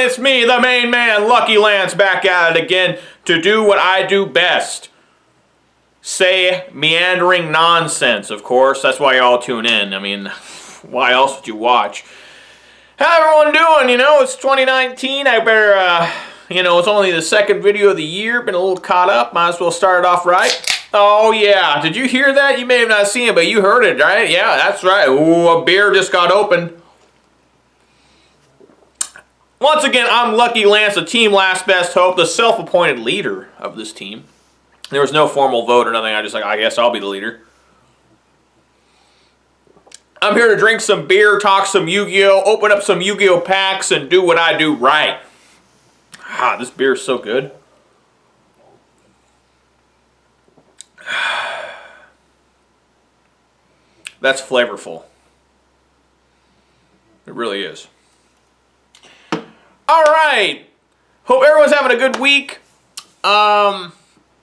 it's me, the main man, Lucky Lance, back at it again to do what I do best. Say meandering nonsense, of course. That's why y'all tune in. I mean, why else would you watch? How everyone doing? You know, it's 2019. I better, it's only the second video of the year. Been a little caught up. Might as well start it off right. Oh, yeah. Did you hear that? You may have not seen it, but you heard it, right? Yeah, that's right. Ooh, a beer just got opened. Once again, I'm Lucky Lance, the team Last Best Hope, the self-appointed leader of this team. There was no formal vote or nothing. I guess I'll be the leader. I'm here to drink some beer, talk some Yu-Gi-Oh!, open up some Yu-Gi-Oh! Packs, and do what I do right. Ah, this beer is so good. That's flavorful. It really is. All right. Hope everyone's having a good week. I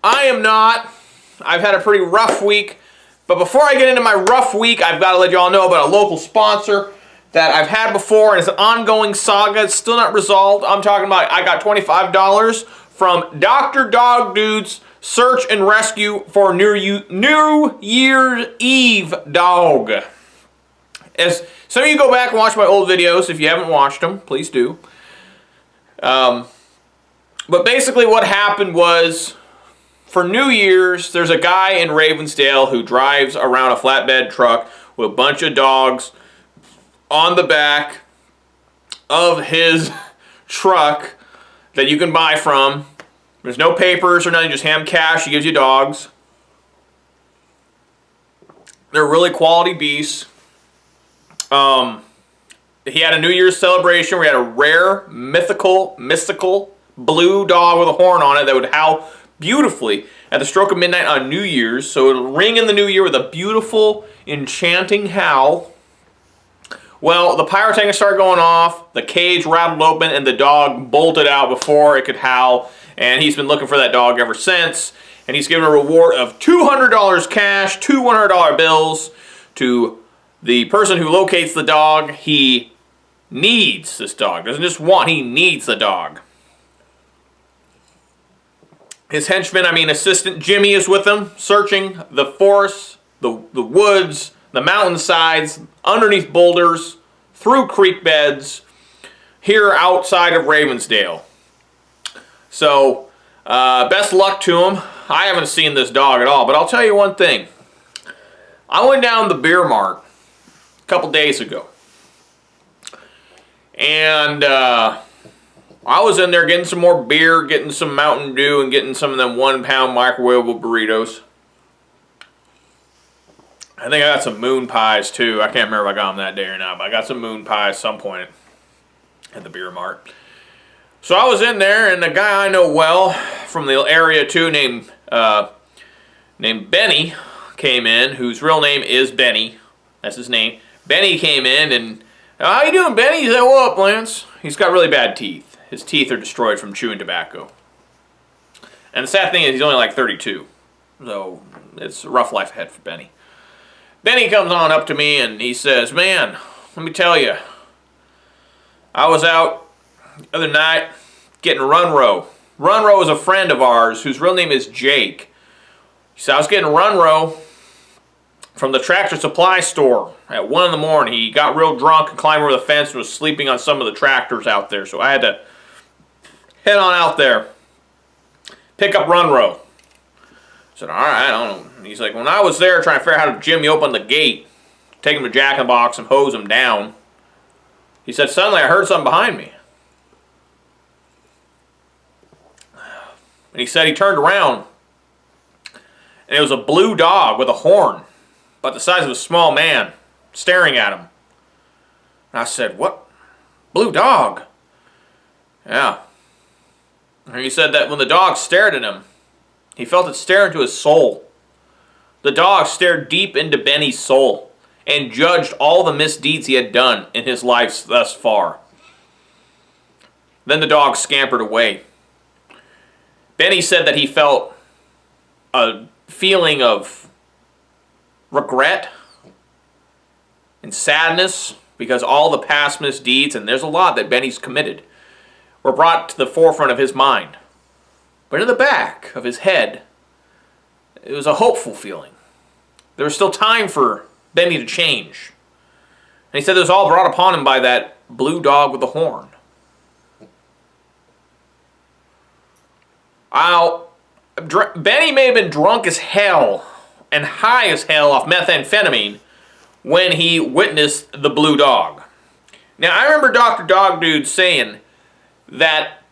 am not. I've had a pretty rough week. But before I get into my rough week, I've got to let you all know about a local sponsor that I've had before, and it's an ongoing saga. It's still not resolved. I'm talking about I got $25 from Dr. Dog Dude's Search and Rescue for New Year's Eve dog. As some of you go back and watch my old videos, if you haven't watched them, please do. But basically what happened was, for New Year's, there's a guy in Ravensdale who drives around a flatbed truck with a bunch of dogs on the back of his truck that you can buy from. There's no papers or nothing, just hand cash. He gives you dogs. They're really quality beasts. He had a New Year's celebration where he had a rare, mystical blue dog with a horn on it that would howl beautifully at the stroke of midnight on New Year's. So it would ring in the new year with a beautiful, enchanting howl. Well, the pyrotechnics started going off, the cage rattled open, and the dog bolted out before it could howl. And he's been looking for that dog ever since. And he's given a reward of $200 cash, two $100 bills to the person who locates the dog. He needs this dog. Doesn't just want, he needs the dog. His henchman, assistant Jimmy is with him, searching the forests, the woods, the mountainsides, underneath boulders, through creek beds, here outside of Ravensdale. So, best luck to him. I haven't seen this dog at all, but I'll tell you one thing. I went down the beer mart a couple days ago. And I was in there getting some more beer, getting some Mountain Dew, and getting some of them 1-pound microwavable burritos. I think I got some moon pies too. I can't remember if I got them that day or not, but I got some moon pies at some point at the beer mart. So I was in there, and the guy I know well from the area too, named Benny, came in, whose real name is Benny. That's his name. Benny came in, and how you doing, Benny? He said, "What up, Lance?" He's got really bad teeth. His teeth are destroyed from chewing tobacco. And the sad thing is he's only like 32. So it's a rough life ahead for Benny. Benny comes on up to me and he says, "Man, let me tell you. I was out the other night getting Runro. Runro is a friend of ours whose real name is Jake. He said, I was getting Runro from the tractor supply store at 1 in the morning. He got real drunk and climbed over the fence and was sleeping on some of the tractors out there. So I had to head on out there, pick up Runro." I said, "All right, I don't know." He's like, "When I was there trying to figure out how to Jimmy open the gate, take him to Jack in the Box and hose him down, he said, suddenly I heard something behind me. And he said he turned around, and it was a blue dog with a horn, about the size of a small man, staring at him." And I said, "What? Blue dog?" "Yeah." And he said that when the dog stared at him, he felt it stare into his soul. The dog stared deep into Benny's soul and judged all the misdeeds he had done in his life thus far. Then the dog scampered away. Benny said that he felt a feeling of regret and sadness because all the past misdeeds, and there's a lot that Benny's committed, were brought to the forefront of his mind. But in the back of his head, it was a hopeful feeling. There was still time for Benny to change. And he said it was all brought upon him by that blue dog with the horn. Benny may have been drunk as hell and high as hell off methamphetamine when he witnessed the blue dog. Now, I remember Dr. Dog Dude saying that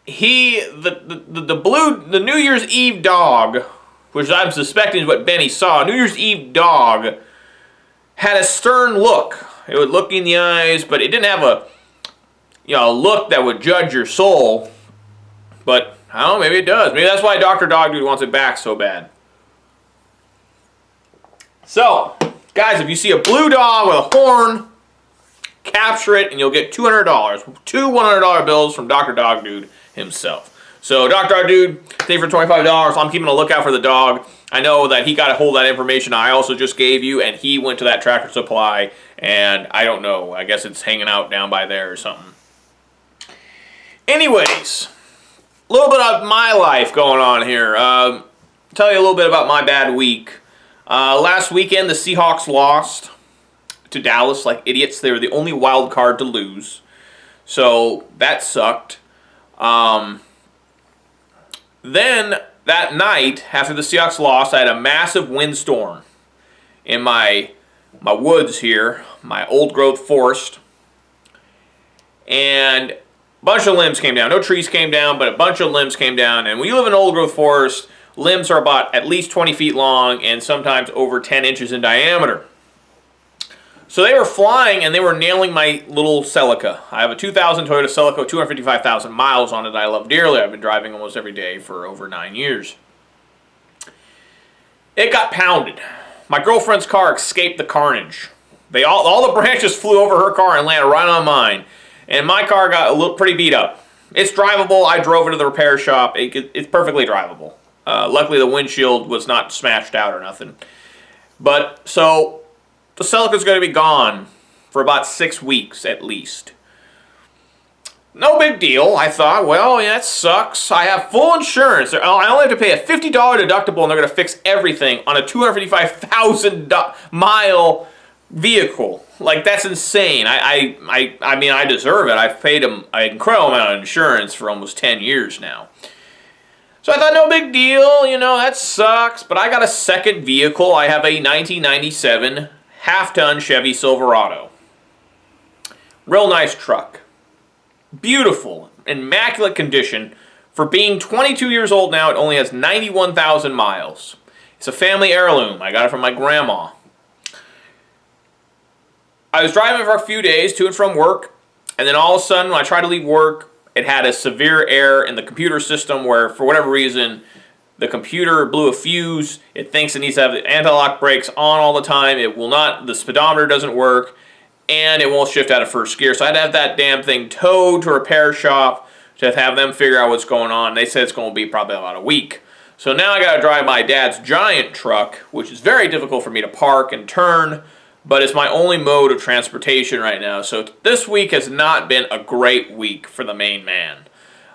the New Year's Eve dog, which I'm suspecting is what Benny saw, New Year's Eve dog had a stern look. It would look you in the eyes, but it didn't have a look that would judge your soul. But I don't know, maybe it does. Maybe that's why Dr. Dog Dude wants it back so bad. So, guys, if you see a blue dog with a horn, capture it and you'll get $200. 2 $100 bills from Dr. Dog Dude himself. So, Dr. Dog Dude, thank you for $25. I'm keeping a lookout for the dog. I know that he got a hold of that information I also just gave you, and he went to that Tractor Supply, and I don't know. I guess it's hanging out down by there or something. Anyways, a little bit of my life going on here. Tell you a little bit about my bad week. Last weekend, the Seahawks lost to Dallas like idiots. They were the only wild card to lose. So, that sucked. Then, that night, after the Seahawks lost, I had a massive windstorm in my woods here, my old-growth forest. And a bunch of limbs came down. No trees came down, but a bunch of limbs came down. And when you live in an old-growth forest, limbs are about at least 20 feet long and sometimes over 10 inches in diameter. So they were flying and they were nailing my little Celica. I have a 2000 Toyota Celica, 255,000 miles on it I love dearly. I've been driving almost every day for over 9 years. It got pounded. My girlfriend's car escaped the carnage. All the branches flew over her car and landed right on mine. And my car got pretty beat up. It's drivable. I drove it to the repair shop. It's perfectly drivable. Luckily, the windshield was not smashed out or nothing. But, so, the Celica's going to be gone for about 6 weeks at least. No big deal. I thought, well, yeah, that sucks. I have full insurance. I only have to pay a $50 deductible and they're going to fix everything on a 255,000 mile vehicle. Like, that's insane. I mean, I deserve it. I've paid them an incredible amount of insurance for almost 10 years now. So I thought, no big deal, that sucks. But I got a second vehicle. I have a 1997 half-ton Chevy Silverado. Real nice truck. Beautiful, immaculate condition. For being 22 years old now, it only has 91,000 miles. It's a family heirloom. I got it from my grandma. I was driving for a few days to and from work, and then all of a sudden, when I tried to leave work, it had a severe error in the computer system where, for whatever reason, the computer blew a fuse. It thinks it needs to have the anti-lock brakes on all the time. It will not, the speedometer doesn't work, and it won't shift out of first gear. So I had to have that damn thing towed to a repair shop to have them figure out what's going on. They said it's going to be probably about a week. So now I got to drive my dad's giant truck, which is very difficult for me to park and turn, but it's my only mode of transportation right now. So this week has not been a great week for the main man.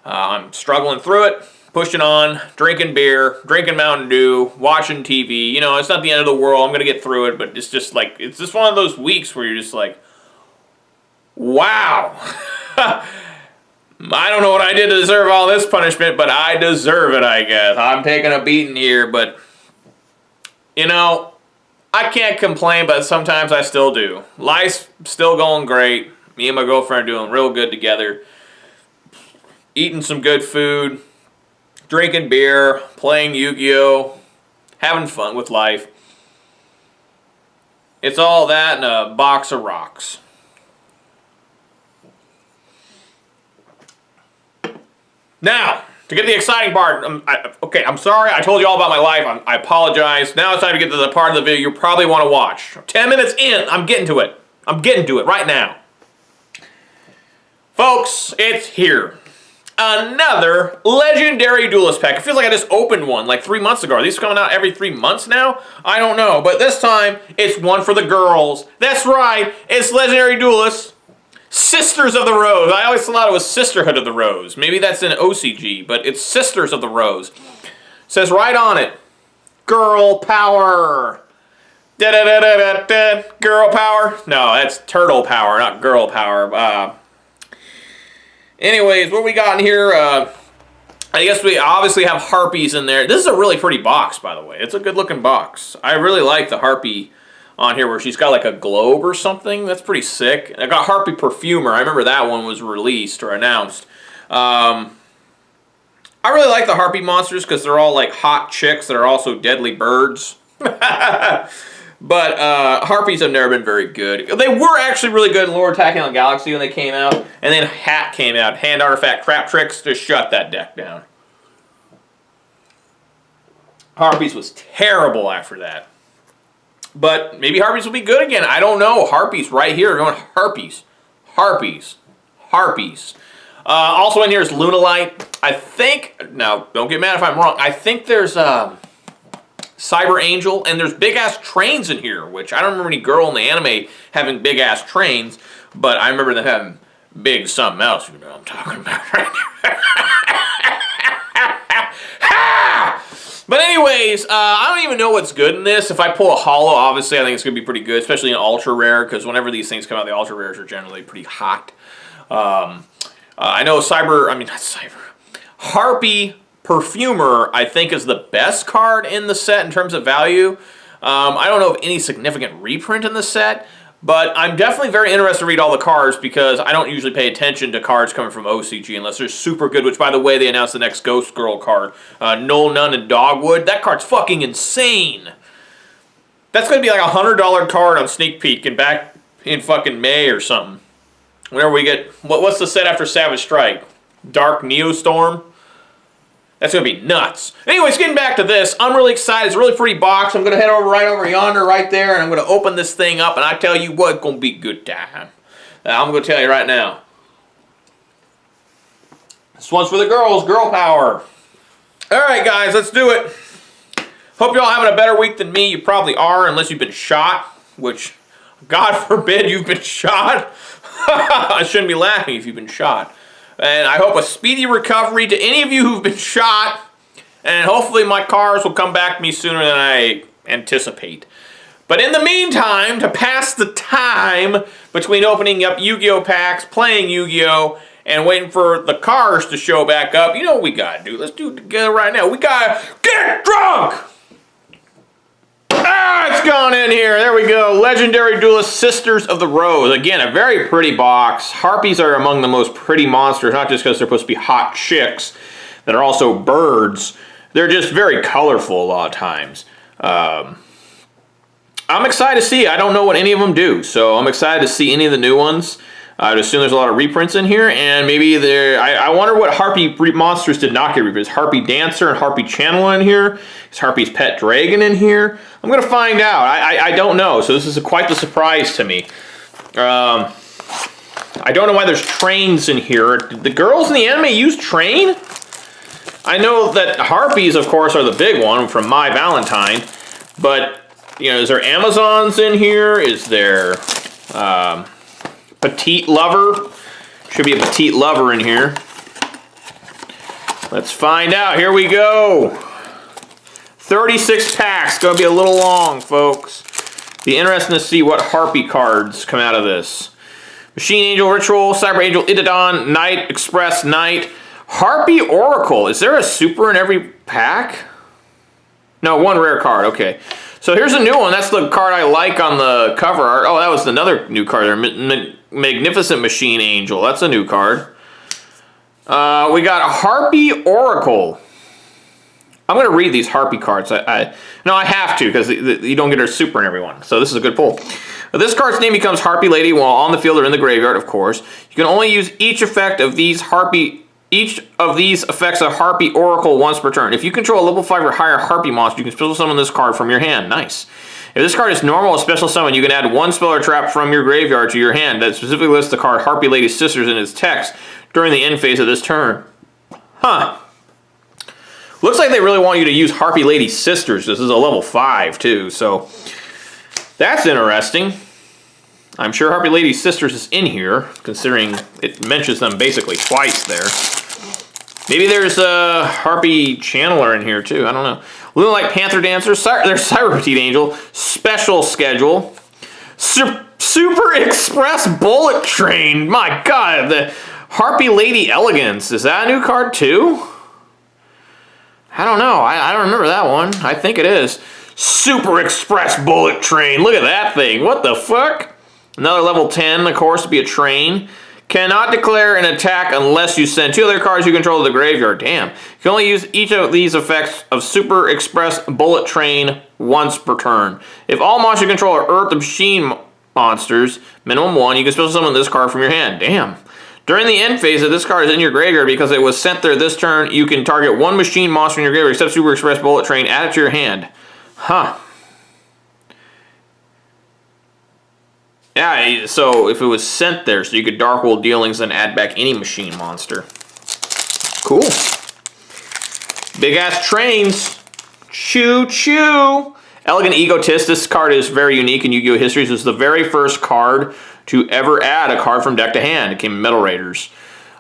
I'm struggling through it, pushing on, drinking beer, drinking Mountain Dew, watching TV. It's not the end of the world. I'm going to get through it, but it's just one of those weeks where you're just like, wow. I don't know what I did to deserve all this punishment, but I deserve it, I guess. I'm taking a beating here, but, I can't complain, but sometimes I still do. Life's still going great. Me and my girlfriend are doing real good together. Eating some good food, drinking beer, playing Yu-Gi-Oh, having fun with life. It's all that and a box of rocks. Now, to get to the exciting part, I'm sorry, I told you all about my life, I apologize. Now it's time to get to the part of the video you probably want to watch. 10 minutes in, I'm getting to it. I'm getting to it right now. Folks, it's here. Another legendary duelist pack. It feels like I just opened one like 3 months ago. Are these coming out every 3 months now? I don't know, but this time it's one for the girls. That's right, it's legendary duelist. Sisters of the Rose. I always thought it was Sisterhood of the Rose. Maybe that's in OCG, but it's Sisters of the Rose. Says right on it, girl power. Da da da da da da. Girl power. No, that's turtle power, not girl power. Anyways, what we got in here? I guess we obviously have Harpies in there. This is a really pretty box, by the way. It's a good looking box. I really like the Harpy on here where she's got like a globe or something. That's pretty sick. I got Harpy Perfumer. I remember that one was released or announced. I really like the Harpy monsters because they're all like hot chicks that are also deadly birds. But Harpies have never been very good. They were actually really good in Lore Attacking on the Galaxy when they came out. And then Hat came out. Hand Artifact Crap Tricks. Just shut that deck down. Harpies was terrible after that. But maybe Harpies will be good again. I don't know. Harpies right here. Going Harpies. Harpies. Harpies. Also in here is Lunalite. I think, now don't get mad if I'm wrong, I think there's Cyber Angel, and there's big-ass trains in here, which I don't remember any girl in the anime having big-ass trains, but I remember them having big something else, you know what I'm talking about right now. But anyways, I don't even know what's good in this. If I pull a holo, obviously I think it's going to be pretty good, especially in ultra rare, because whenever these things come out, the ultra rares are generally pretty hot. I know Harpy Perfumer, I think, is the best card in the set in terms of value. I don't know of any significant reprint in the set, but I'm definitely very interested to read all the cards because I don't usually pay attention to cards coming from OCG unless they're super good, which, by the way, they announced the next Ghost Girl card, Null Nun and Dogwood. That card's fucking insane. That's going to be like a $100 card on Sneak Peek and back in fucking May or something. Whenever we get, what's the set after Savage Strike? Dark Neostorm? That's going to be nuts. Anyways, getting back to this, I'm really excited. It's a really pretty box. I'm going to head right over yonder right there, and I'm going to open this thing up, and I tell you what, it's going to be a good time. I'm going to tell you right now. This one's for the girls, girl power. All right, guys, let's do it. Hope you're all having a better week than me. You probably are, unless you've been shot, which, God forbid you've been shot. I shouldn't be laughing if you've been shot. And I hope a speedy recovery to any of you who've been shot. And hopefully my cars will come back to me sooner than I anticipate. But in the meantime, to pass the time between opening up Yu-Gi-Oh packs, playing Yu-Gi-Oh, and waiting for the cars to show back up, you know what we gotta do. Let's do it together right now. We gotta get drunk! It's gone in here. There we go. Legendary Duelist Sisters of the Rose. Again, a very pretty box. Harpies are among the most pretty monsters, not just because they're supposed to be hot chicks that are also birds. They're just very colorful a lot of times. I'm excited to see. I don't know what any of them do, so I'm excited to see any of the new ones. I'd assume there's a lot of reprints in here, and maybe I wonder what Harpy monsters did not get reprints. Harpy Dancer and Harpy Channel in here. Is Harpy's Pet Dragon in here? I'm going to find out. I don't know, so this is quite the surprise to me. I don't know why there's trains in here. Did the girls in the anime use train? I know that Harpies, of course, are the big one from My Valentine, but, you know, is there Amazons in here? Is there... Petite Lover. Should be a Petite Lover in here. Let's find out. Here we go. 36 packs. Gonna be a little long, folks. Be interesting to see what Harpy cards come out of this. Machine Angel Ritual, Cyber Angel Idodon, Knight Express Knight, Harpy Oracle. Is there a super in every pack? No, one rare card. Okay. So here's a new one. That's the card I like on the cover art. Oh, that was another new card there. Magnificent Machine Angel. That's a new card. We got Harpy Oracle. I'm going to read these Harpy cards. No, I have to because you don't get a super in every one. So this is a good pull. This card's name becomes Harpy Lady while on the field or in the graveyard, of course. You can only use each effect of these Each of these affects a Harpy Oracle once per turn. If you control a level 5 or higher Harpy monster, you can special summon this card from your hand. Nice. If this card is normal or special summon, you can add one spell or trap from your graveyard to your hand that specifically lists the card Harpy Lady Sisters in its text during the end phase of this turn. Huh. Looks like they really want you to use Harpy Lady Sisters. This is a level 5 too, so that's interesting. I'm sure Harpy Lady Sisters is in here, considering it mentions them basically twice there. Maybe there's a Harpy Channeler in here too, I don't know. Luna Light Panther Dancer, there's Cyber Petite Angel, Special Schedule, Super Express Bullet Train, my god, the Harpy Lady Elegance, is that a new card too? I don't know, I don't remember that one, I think it is. Super Express Bullet Train, look at that thing, what the fuck? Another level 10, of course, to be a train. Cannot declare an attack unless you send 2 other cards you control to the graveyard. Damn. You can only use each of these effects of Super Express Bullet Train once per turn. If all monsters you control are Earth Machine monsters, minimum 1, you can special summon this card from your hand. Damn. During the end phase, if this card is in your graveyard because it was sent there this turn, you can target 1 machine monster in your graveyard except Super Express Bullet Train, add it to your hand. Huh. Yeah, so if it was sent there, so you could Dark World Dealings and add back any machine monster. Cool. Big ass trains. Choo choo. Elegant Egotist. This card is very unique in Yu-Gi-Oh! History. This is the very first card to ever add a card from deck to hand. It came in Metal Raiders.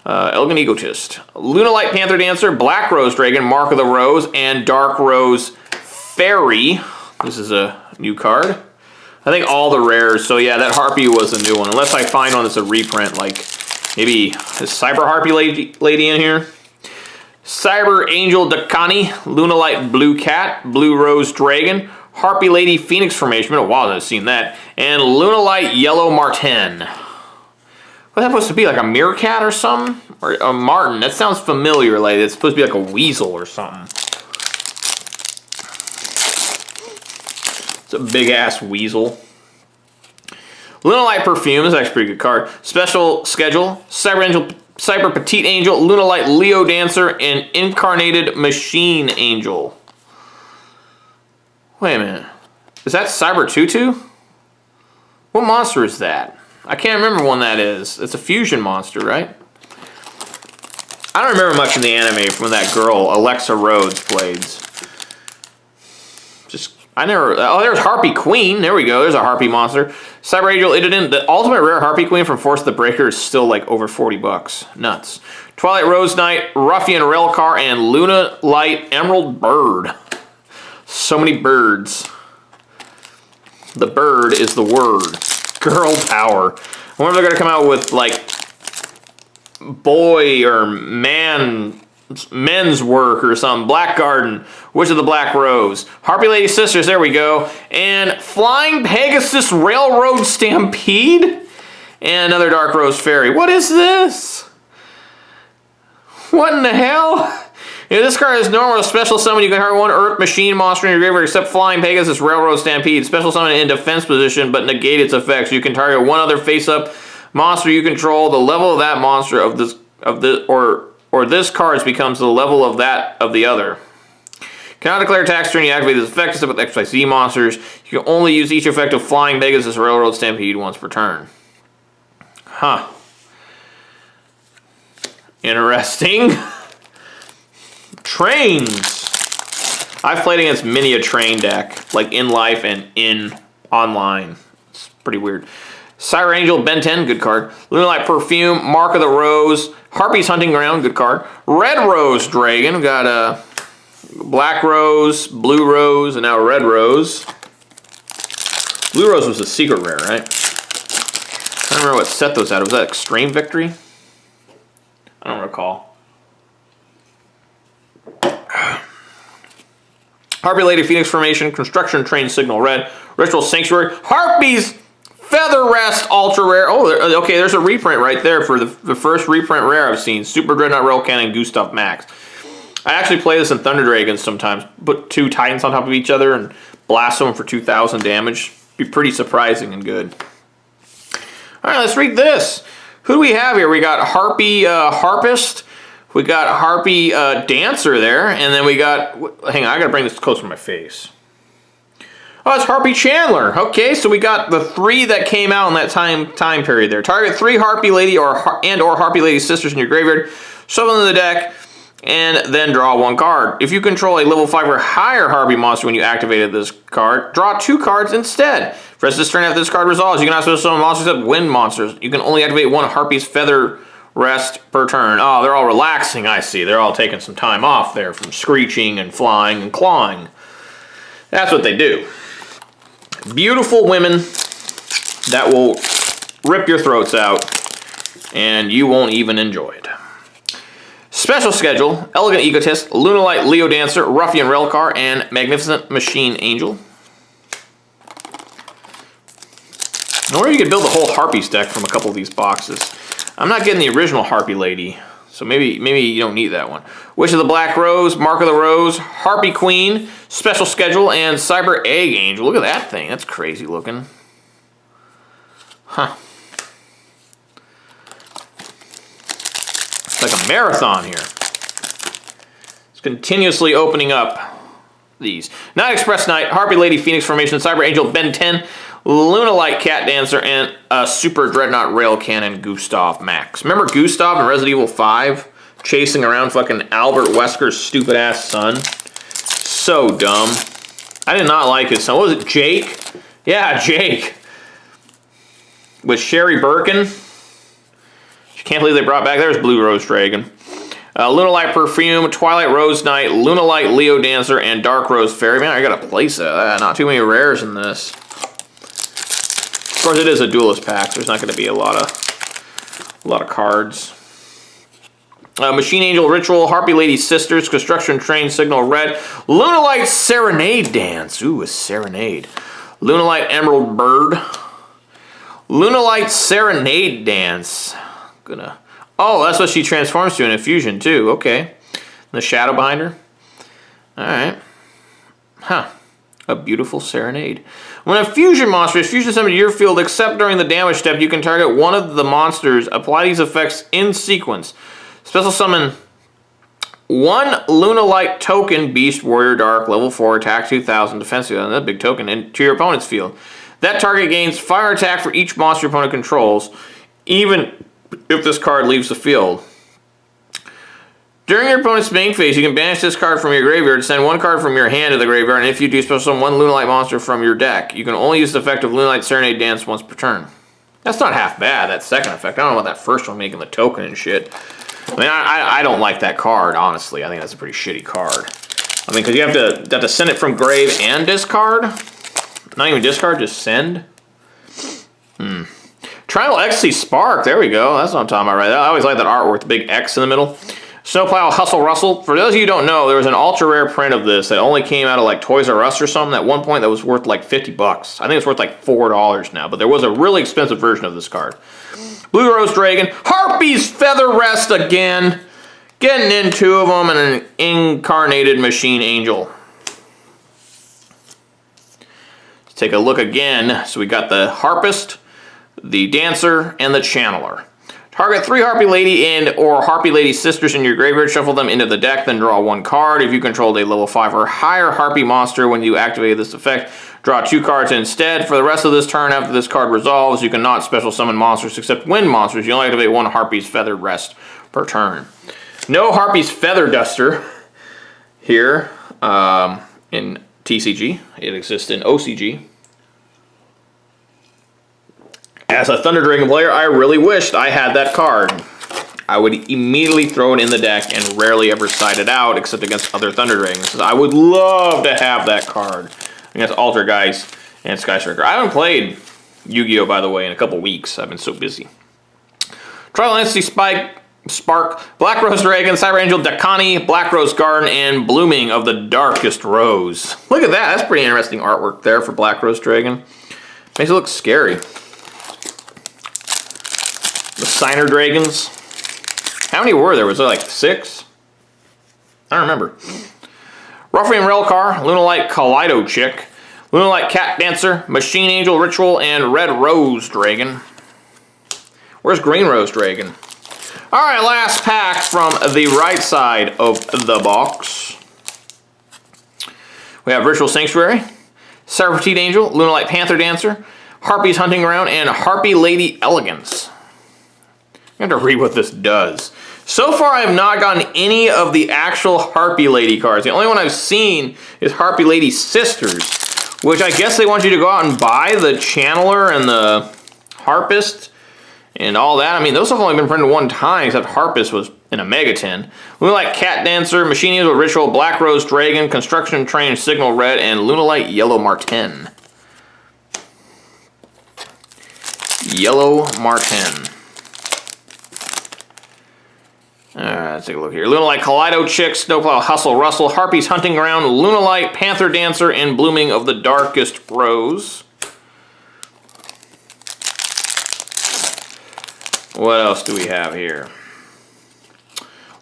Elegant Egotist. Luna Light Panther Dancer, Black Rose Dragon, Mark of the Rose, and Dark Rose Fairy. This is a new card. I think all the rares, so yeah, that Harpy was a new one. Unless I find one that's a reprint, like maybe is Cyber Harpy lady in here? Cyber Angel Dakani, Luna Light Blue Cat, Blue Rose Dragon, Harpy Lady Phoenix Formation, a while I've seen that, and Luna Light Yellow Marten. What's that supposed to be, like a meerkat or something? Or a marten, that sounds familiar, like it's supposed to be like a weasel or something. It's a big-ass weasel. Luna Light Perfume is actually a pretty good card. Special Schedule, Cyber Petite Angel, Luna Light Leo Dancer, and Incarnated Machine Angel. Wait a minute. Is that Cyber Tutu? What monster is that? I can't remember one that is. It's a fusion monster, right? I don't remember much of the anime from when that girl, Alexa Rhodes, played. Oh, there's Harpy Queen. There we go. There's a Harpy monster. Cyber Angel Idodin. The ultimate rare Harpy Queen from Force of the Breaker is still like over 40 bucks. Nuts. Twilight Rose Knight, Ruffian Railcar, and Luna Light Emerald Bird. So many birds. The bird is the word. Girl power. I wonder if they're going to come out with like boy or men's work or something. Black Garden, Witch of the Black Rose, Harpy Lady Sisters, there we go, and Flying Pegasus Railroad Stampede, and another Dark Rose Fairy. What is this? What in the hell? If this card is normal or special summon, you can target 1 Earth Machine monster in your graveyard except Flying Pegasus Railroad Stampede. Special summon in defense position, but negate its effects. You can target 1 other face-up monster you control. The level of that monster or this card becomes the level of that of the other. Cannot declare attacks during you activate this effect except with XYZ monsters. You can only use each effect of Flying Pegasus Railroad Stampede once per turn. Huh. Interesting. Trains. I've played against many a train deck, like in life and in online. It's pretty weird. Cyber Angel, Ben 10, good card. Luna Light Perfume, Mark of the Rose, Harpy's Hunting Ground, good card. Red Rose Dragon, we got a Black Rose, Blue Rose, and now Red Rose. Blue Rose was a secret rare, right? I don't remember what set those out of. Was that Extreme Victory? I don't recall. Harpy Lady Phoenix Formation, Construction Train Signal Red, Ritual Sanctuary, Harpy's Feather Rest Ultra Rare. Oh, okay, there's a reprint right there for the first reprint rare I've seen. Super Dreadnought Rail Cannon, Gustav Max. I actually play this in Thunder Dragons sometimes. Put 2 Titans on top of each other and blast them for 2,000 damage. Be pretty surprising and good. All right, let's read this. Who do we have here? We got Harpy Harpist. We got Harpy Dancer there. And then we got... Hang on, I got to bring this closer to my face. Oh, it's Harpy Chandler. Okay, so we got the 3 that came out in that time period there. Target 3 Harpy Lady or Harpy Lady Sisters in your graveyard. Shove them in the deck. and then draw one card. If you control a level 5 or higher Harpy monster when you activated this card, draw 2 cards instead. For this turn after this card resolves, you can also summon monsters except wind monsters. You can only activate 1 Harpy's feather rest per turn. Oh, they're all relaxing, I see. They're all taking some time off there from screeching and flying and clawing. That's what they do. Beautiful women that will rip your throats out, and you won't even enjoy it. Special schedule: Elegant Egotist, Lunalite Leo Dancer, Ruffian Railcar, and Magnificent Machine Angel. I wonder if you could build a whole Harpies deck from a couple of these boxes. I'm not getting the original Harpy Lady, so maybe you don't need that one. Wish of the Black Rose, Mark of the Rose, Harpy Queen, Special Schedule, and Cyber Egg Angel. Look at that thing. That's crazy looking. Huh. It's like a marathon here. It's continuously opening up these. Night Express Knight, Harpy Lady, Phoenix Formation, Cyber Angel, Ben 10, Lunalite Cat Dancer, and a Super Dreadnought Rail Cannon Gustav Max. Remember Gustav in Resident Evil 5? Chasing around fucking Albert Wesker's stupid ass son? So dumb. I did not like his son. What was it, Jake? Yeah, Jake. With Sherry Birkin. Can't believe they brought back, there's Blue Rose Dragon. Lunalite Perfume, Twilight Rose Knight, Lunalite Leo Dancer, and Dark Rose Fairy. Man, I gotta place that. Not too many rares in this. Of course, it is a duelist pack, so there's not gonna be a lot of cards. Machine Angel Ritual, Harpy Lady Sisters, Construction Train Signal Red, Lunalite Serenade Dance. Ooh, a Serenade. Lunalite Emerald Bird. Lunalite Serenade Dance. Oh, that's what she transforms to in Infusion too. Okay. The shadow behind her. Alright. Huh. A beautiful Serenade. When a fusion monster is fusion summoned to your field, except during the damage step, you can target one of the monsters. Apply these effects in sequence. Special summon 1 Lunalite token, Beast Warrior Dark, level 4, attack 2000, defense 2000, that's a big token, into your opponent's field. That target gains fire attack for each monster your opponent controls, even if this card leaves the field. During your opponent's main phase, you can banish this card from your graveyard, send 1 card from your hand to the graveyard, and if you do, special summon 1 Lunalite monster from your deck. You can only use the effect of Lunalite Serenade Dance once per turn. That's not half bad, that second effect. I don't know about that first one making the token and shit. I mean, I don't like that card, honestly. I think that's a pretty shitty card. I mean, because you have to send it from grave and discard? Not even discard, just send? Triangle XC Spark, there we go. That's what I'm talking about right there. I always like that artwork, the big X in the middle. Snowplow Hustle Rustle. For those of you who don't know, there was an ultra rare print of this that only came out of like Toys R Us or something at one point that was worth like 50 bucks. I think it's worth like $4 now, but there was a really expensive version of this card. Blue Rose Dragon. Harpy's Feather Rest again. Getting in 2 of them and an Incarnated Machine Angel. Let's take a look again. So we got the Harpist, the Dancer, and the Channeler. Target 3 Harpy Lady and or Harpy Lady Sisters in your graveyard, shuffle them into the deck, then draw 1 card. If you controlled a level 5 or higher Harpy monster when you activated this effect, draw 2 cards instead. For the rest of this turn, after this card resolves, you cannot special summon monsters except wind monsters. You only activate 1 Harpy's Feather Rest per turn. No Harpy's Feather Duster here in TCG. It exists in OCG. As a Thunder Dragon player, I really wished I had that card. I would immediately throw it in the deck and rarely ever side it out except against other Thunder Dragons. I would love to have that card against Altergeist and Sky Striker. I haven't played Yu-Gi-Oh! By the way in a couple weeks. I've been so busy. Trial Entity Spark, Black Rose Dragon, Cyber Angel, Dakani, Black Rose Garden, and Blooming of the Darkest Rose. Look at that. That's pretty interesting artwork there for Black Rose Dragon. Makes it look scary. The Signer Dragons. How many were there? Was there like 6? I don't remember. Ruffian Railcar, Lunalite Kaleido Chick, Lunalite Cat Dancer, Machine Angel Ritual, and Red Rose Dragon. Where's Green Rose Dragon? Alright, last pack from the right side of the box. We have Ritual Sanctuary, Serpentine Angel, Lunalite Panther Dancer, Harpy's Hunting Ground, and Harpy Lady Elegance. I have to read what this does. So far, I have not gotten any of the actual Harpy Lady cards. The only one I've seen is Harpy Lady Sisters, which I guess they want you to go out and buy the Channeler and the Harpist and all that. I mean, those have only been printed one time, except Harpist was in a Mega Tin. Lunalite Cat Dancer, Machine Angel Ritual, Black Rose Dragon, Construction Train Signal Red, and Lunalite Yellow Marten. Yellow Marten. Alright, let's take a look here. Lunalite Kaleido Chick, Snowplow Hustle Rustle, Harpy's Hunting Ground, Lunalite Panther Dancer, and Blooming of the Darkest Rose. What else do we have here?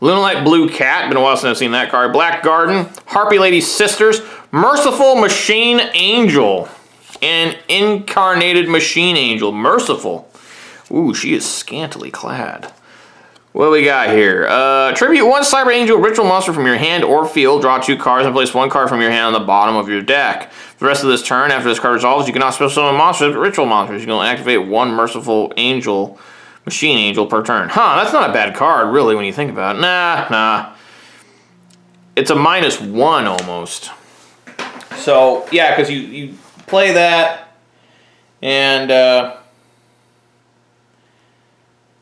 Lunalite Blue Cat, been a while since I've seen that card. Black Garden, Harpy Lady Sisters, Merciful Machine Angel, and Incarnated Machine Angel. Merciful. Ooh, she is scantily clad. What do we got here? Tribute 1 Cyber Angel Ritual Monster from your hand or field. Draw 2 cards and place 1 card from your hand on the bottom of your deck. For the rest of this turn, after this card resolves, you cannot special summon monsters, ritual monsters. You can only activate 1 Merciful Angel, Machine Angel per turn. Huh, that's not a bad card, really, when you think about it. Nah. It's a -1 almost. So, yeah, because you play that, and,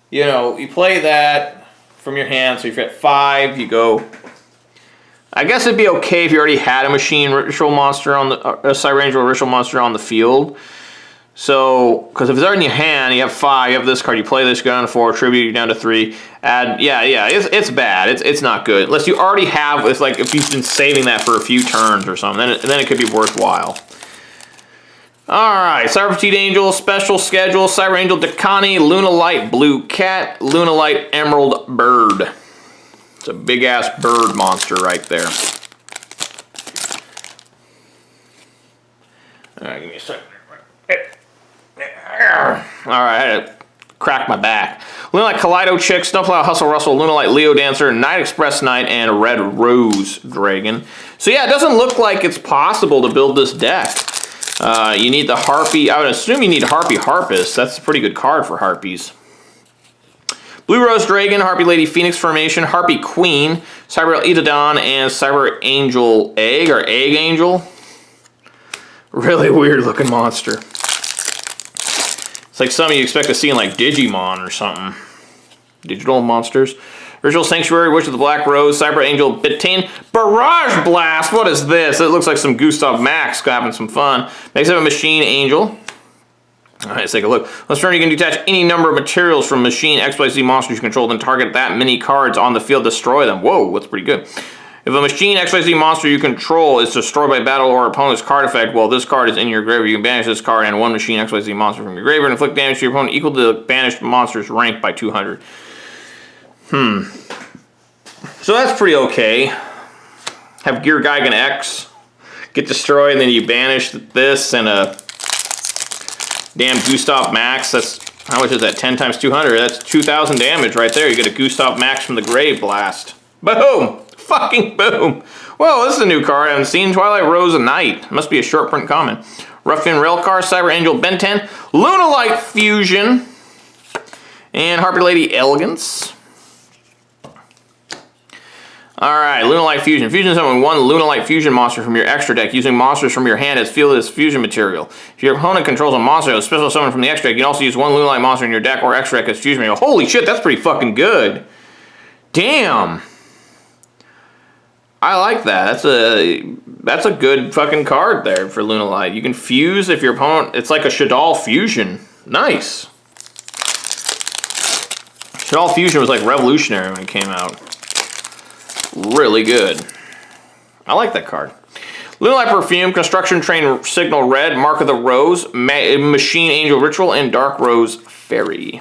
you know, you play that from your hand, so if you're at 5, you go... I guess it'd be okay if you already had a Machine Ritual Monster on the... a Cyber Angel Ritual Monster on the field. So, because if it's already in your hand, you have 5, you have this card, you play this, you go down to 4, tribute, you're down to 3, add... Yeah, it's bad. It's not good. Unless you already have... It's like if you've been saving that for a few turns or something, then it could be worthwhile. Alright, Cyber Petite Angel, Special Schedule, Cyber Angel Dakani, Lunalite Blue Cat, Lunalite Emerald Bird. It's a big-ass bird monster right there. Alright, give me a second. Alright, I had to crack my back. Lunalite Kaleido Chick, Snowplow Hustle Rustle, Lunalite Leo Dancer, Night Express Knight, and Red Rose Dragon. So yeah, it doesn't look like it's possible to build this deck. You need the Harpy. I would assume you need Harpy Harpist. That's a pretty good card for Harpies. Blue Rose Dragon, Harpy Lady Phoenix Formation, Harpy Queen, Cyber Idodon, and Cyber Angel Egg, or Egg Angel. Really weird looking monster. It's like something you expect to see in like Digimon or something. Digital monsters. Ritual Sanctuary, Witch of the Black Rose, Cyber Angel Bitain, Barrage Blast! What is this? It looks like some Gustav Max having some fun. Next up, a Machine Angel. Alright, let's take a look. Let's turn, you can detach any number of materials from Machine XYZ monsters you control, then target that many cards on the field, destroy them. Whoa, that's pretty good. If a Machine XYZ monster you control is destroyed by battle or opponent's card effect while this card is in your graveyard, you can banish this card and 1 Machine XYZ monster from your graveyard and inflict damage to your opponent equal to the banished monster's rank by 200. So that's pretty okay. Have Gear Gigan X get destroyed, and then you banish this and a damn Gustav Max. That's, how much is that? 10 times 200. That's 2,000 damage right there. You get a Gustav Max from the Grave Blast. Boom! Fucking boom! Whoa, this is a new card I haven't seen. Twilight Rose of Night. Must be a short print common. Ruffian Railcar, Cyber Angel Benten, Lunalite Fusion, and Harpy Lady Elegance. Alright, Lunalite Fusion. Fusion summon 1 Lunalite Fusion monster from your extra deck using monsters from your hand as field as fusion material. If your opponent controls a monster that is special summon from the extra deck, you can also use 1 Lunalite monster in your deck or extra deck as fusion material. Holy shit, that's pretty fucking good. Damn. I like that. That's a good fucking card there for Lunalite. You can fuse if your opponent... It's like a Shadal Fusion. Nice. Shadal Fusion was like revolutionary when it came out. Really good. I like that card. Lunalite Perfume, Construction Train Signal Red, Mark of the Rose, Machine Angel Ritual, and Dark Rose Fairy.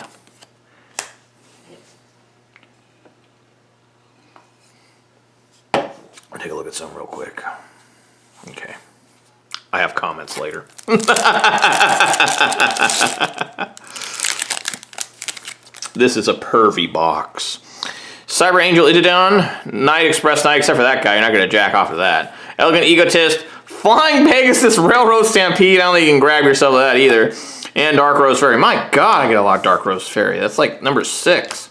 I'll take a look at some real quick. Okay. I have comments later. This is a pervy box. Cyber Angel Idodon, Night Express Knight, except for that guy, you're not going to jack off of that. Elegant Egotist, Flying Pegasus Railroad Stampede, I don't think you can grab yourself of that either. And Dark Rose Fairy. My god, I get a lot of Dark Rose Fairy. That's like number 6.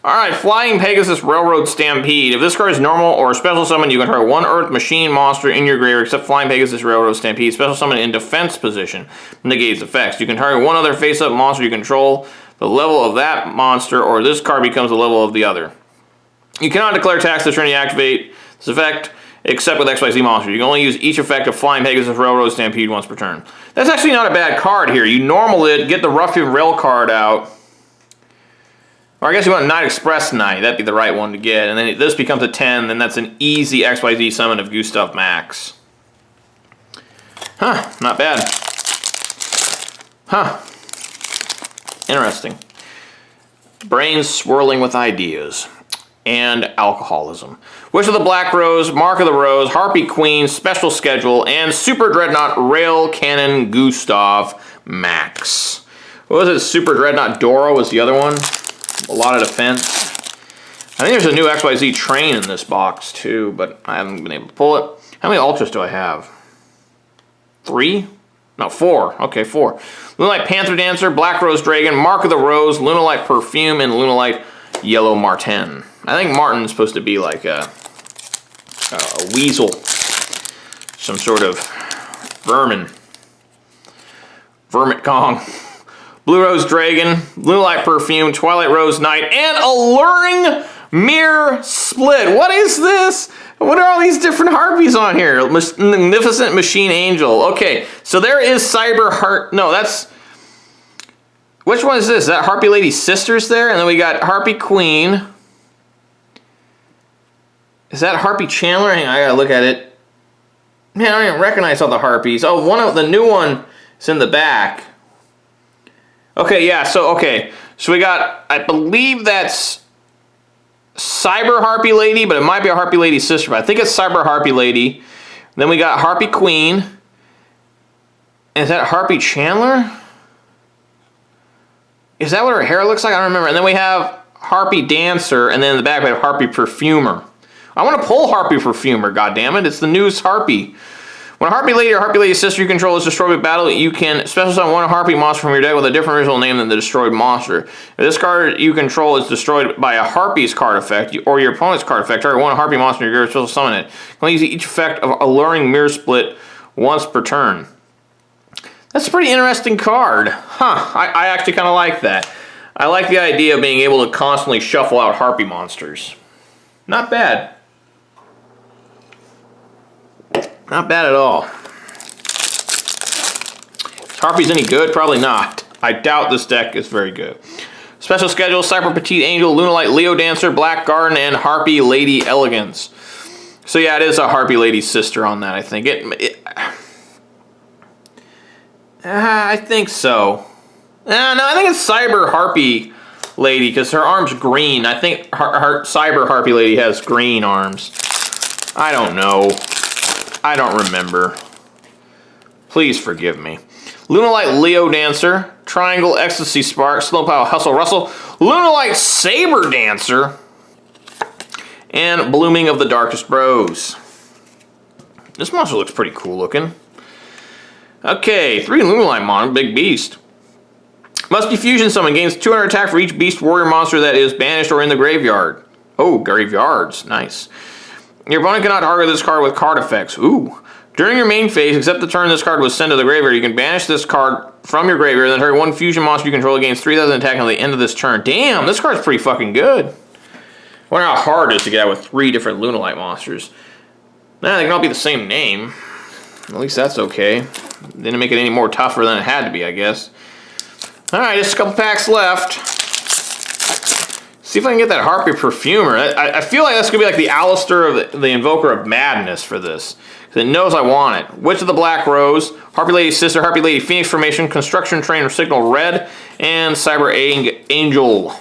Alright, Flying Pegasus Railroad Stampede. If this card is normal or special summon, you can target one Earth Machine monster in your graveyard except Flying Pegasus Railroad Stampede. Special summon in defense position. Negates effects. You can target one other face-up monster you control. The level of that monster or this card becomes the level of the other. You cannot declare attacks to turn you activate this effect except with XYZ monsters. You can only use each effect of Flying Pegasus Railroad Stampede once per turn. That's actually not a bad card here. You normal it, get the Ruffian Rail card out. Or I guess you want Night Express Knight. That'd be the right one to get. And then this becomes a 10, then that's an easy XYZ summon of Gustav Max. Huh, not bad. Huh. Interesting. Brains swirling with ideas. And alcoholism. Wish of the Black Rose, Mark of the Rose, Harpy Queen, Special Schedule, and Super Dreadnought Rail Cannon Gustav Max. What was it? Super Dreadnought Doro was the other one. A lot of defense. I think there's a new XYZ train in this box too, but I haven't been able to pull it. How many ultras do I have? 3? No, 4. Okay, 4. Lunalight Panther Dancer, Black Rose Dragon, Mark of the Rose, Lunalight Perfume, and Lunalight Yellow Marten. I think Martin's supposed to be like a weasel. Some sort of vermin. Vermit Kong. Blue Rose Dragon, Lunalight Perfume, Twilight Rose Knight, and Alluring Mirror Split. What is this? What are all these different harpies on here? Magnificent Machine Angel. Okay, so there is Cyber Heart. No, that's... Which one is this? Is that Harpy Lady Sisters there? And then we got Harpy Queen. Is that Harpy Chandler? Hang on, I gotta look at it. Man, I don't even recognize all the harpies. Oh, one of the new one is in the back. Okay, yeah, so we got, I believe that's Cyber Harpy Lady, but it might be a Harpy Lady sister, but I think it's Cyber Harpy Lady. Then we got Harpy Queen. And is that Harpy Chandler? Is that what her hair looks like? I don't remember. And then we have Harpy Dancer, and then in the back we have Harpy Perfumer. I want to pull Harpy Perfumer, goddammit. It's the newest Harpy. When a Harpy Lady or Harpy Lady sister you control is destroyed with battle, you can special summon one Harpy monster from your deck with a different original name than the destroyed monster. If this card you control is destroyed by a Harpy's card effect, or your opponent's card effect, target one Harpy monster in your graveyard, special summon it. You can use each effect of Alluring Mirror Split once per turn. That's a pretty interesting card. Huh, I actually kind of like that. I like the idea of being able to constantly shuffle out Harpy monsters. Not bad. Not bad at all. Is Harpy's any good? Probably not. I doubt this deck is very good. Special Schedule, Cyber Petite Angel, Lunalight Leo Dancer, Black Garden, and Harpy Lady Elegance. So yeah, it is a Harpy Lady sister on that, I think. I think so. No, I think it's Cyber Harpy Lady, because her arm's green. I think her Cyber Harpy Lady has green arms. I don't know. I don't remember. Please forgive me. Lunalight Leo Dancer, Triangle Ecstasy Spark, Snowplow Hustle Rustle, Lunalight Saber Dancer, and Blooming of the Darkest Rose. This monster looks pretty cool looking. Okay, 3 Lunalight Mon, big beast. Must be fusion summon, gains 200 attack for each beast warrior monster that is banished or in the graveyard. Oh, graveyards, nice. Your opponent cannot target this card with card effects. Ooh. During your main phase, except the turn this card was sent to the graveyard, you can banish this card from your graveyard, then target one fusion monster you control against 3,000 attack until the end of this turn. Damn, this card's pretty fucking good. I wonder how hard it is to get out with 3 different Lunalight monsters. Nah, they can all be the same name. At least that's okay. Didn't make it any more tougher than it had to be, I guess. Alright, just a couple packs left. See if I can get that Harpy Perfumer. I feel like that's going to be like the Alistair of the Invoker of Madness for this. Because it knows I want it. Witch of the Black Rose, Harpy Lady Sister, Harpy Lady Phoenix Formation, Construction Trainer Signal Red, and Cyber Angel.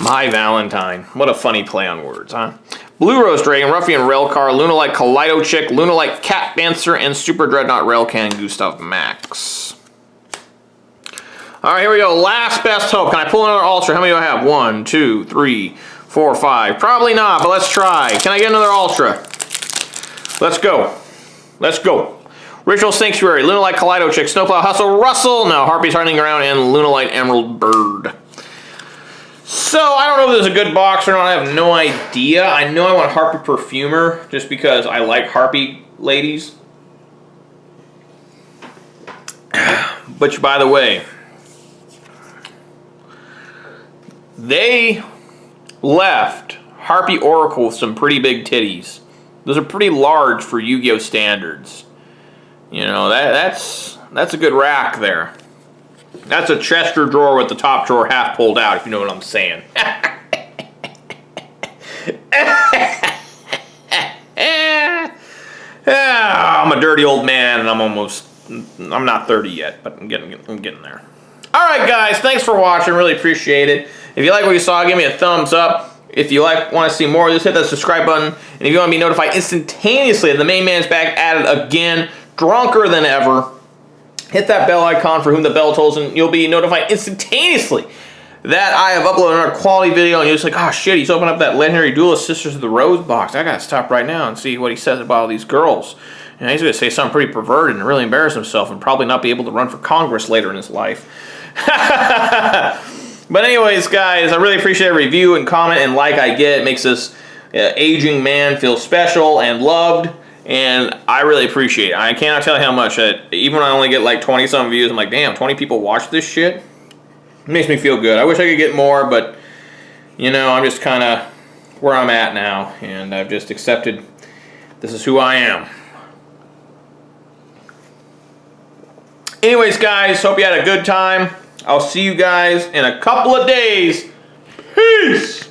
My Valentine. What a funny play on words, huh? Blue Rose Dragon, Ruffian Railcar, Lunalight Kaleido Chick, Lunalight Cat Dancer, and Super Dreadnought Rail Cannon Gustav Max. Alright, here we go. Last best hope. Can I pull another Ultra? How many do I have? 1, 2, 3, 4, 5. Probably not, but let's try. Can I get another Ultra? Let's go. Let's go. Ritual Sanctuary, Lunalite Kaleido Chick, Snowplow Hustle Russell, no, Harpy's Hardening Ground, and Lunalite Emerald Bird. So, I don't know if this is a good box or not, I have no idea. I know I want Harpy Perfumer, just because I like Harpy ladies. Which, by the way, they left Harpy Oracle with some pretty big titties. Those are pretty large for Yu-Gi-Oh! Standards. You know, that's a good rack there. That's a chest or drawer with the top drawer half pulled out, if you know what I'm saying. I'm a dirty old man, and I'm not 30 yet, but I'm getting there. Alright guys, thanks for watching, really appreciate it. If you like what you saw, give me a thumbs up. If you want to see more, just hit that subscribe button. And if you want to be notified instantaneously that the main man's back at it again, drunker than ever, hit that bell icon for whom the bell tolls, and you'll be notified instantaneously that I have uploaded another quality video. And you're just like, oh shit, he's opened up that Legendary Duelist Sisters of the Rose box. I gotta stop right now and see what he says about all these girls. You know, he's gonna say something pretty perverted and really embarrass himself and probably not be able to run for Congress later in his life. But anyways, guys, I really appreciate a review and comment and like I get. It makes this aging man feel special and loved, and I really appreciate it. I cannot tell you how much. Even when I only get like 20-some views, I'm like, damn, 20 people watch this shit? It makes me feel good. I wish I could get more, but, you know, I'm just kind of where I'm at now, and I've just accepted this is who I am. Anyways, guys, hope you had a good time. I'll see you guys in a couple of days. Peace!